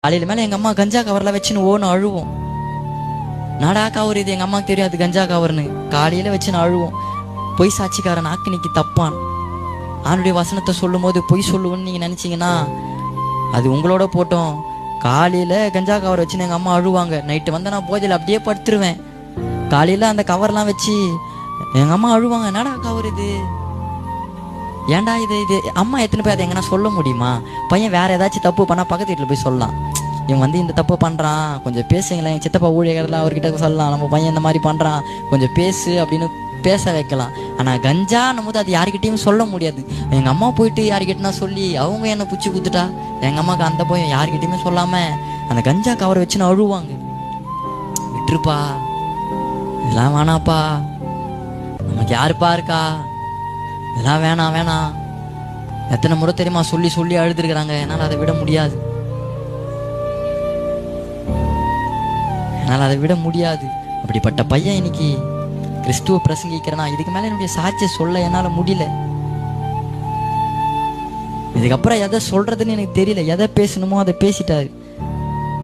காலையில மேலே எங்கள் அம்மா கஞ்சா கவரில் வச்சுன்னு ஓன்னு அழுவோம். நாடா கவர் இது, எங்கள் அம்மாவுக்கு தெரியும் அது கஞ்சா கவர்னு. காலையில் வச்சுன்னு அழுவோம். பொய் சாட்சிக்காரன் ஆக்கினிக்கு தப்பான். ஆணுடைய வசனத்தை சொல்லும் போது பொய் சொல்லுவோன்னு நீங்கள் நினச்சிங்கன்னா அது உங்களோட போட்டோம். காலையில் கஞ்சா கவர் வச்சுன்னு எங்கள் அம்மா அழுவாங்க. நைட்டு வந்து நான் போதையில் அப்படியே படுத்துருவேன். காலையில் அந்த கவர்லாம் வச்சு எங்கள் அம்மா அழுவாங்க. என்னடா கவர் இது, ஏன்டா இது அம்மா எத்தனை பேர் அதை எங்கன்னா சொல்ல முடியுமா? பையன் வேற ஏதாச்சும் தப்பு பண்ணால் பக்கத்து வீட்டில் போய் சொல்லலாம், இவன் வந்து இந்த தப்பு பண்ணுறான், கொஞ்சம் பேசுங்களேன், என் சித்தப்பா ஊழியர்கள்லாம் அவர்கிட்ட சொல்லலாம், நம்ம பையன் இந்த மாதிரி பண்ணுறான், கொஞ்சம் பேசு அப்படின்னு பேச வைக்கலாம். ஆனால் கஞ்சான்னும் போது அது யாருக்கிட்டையும் சொல்ல முடியாது. எங்கள் அம்மா போயிட்டு யாருக்கிட்டனா சொல்லி அவங்க என்னை பிடிச்சி குத்துட்டா எங்கள் அம்மாவுக்கு அந்த பையன் யாருக்கிட்டையுமே சொல்லாமல் அந்த கஞ்சா கவரை வச்சுன்னு அழுவாங்க. விட்டுருப்பா, இதெல்லாம் வேணாப்பா, நமக்கு யாருப்பா இருக்கா, இதெல்லாம் வேணாம் வேணாம். எத்தனை முறை தெரியுமா சொல்லி சொல்லி அழுதுருக்குறாங்க. என்னால் அதை விட முடியாது, என்னால் அதை விட முடியாது. அப்படிப்பட்ட பையன் இன்னைக்கு கிறிஸ்துவ பிரசங்கிக்கிறேன்னா இதுக்கு மேலே என்னுடைய சாட்சியை சொல்ல என்னால் முடியல. இதுக்கப்புறம் எதை சொல்றதுன்னு எனக்கு தெரியல. எதை பேசணுமோ அதை பேசிட்டாரு.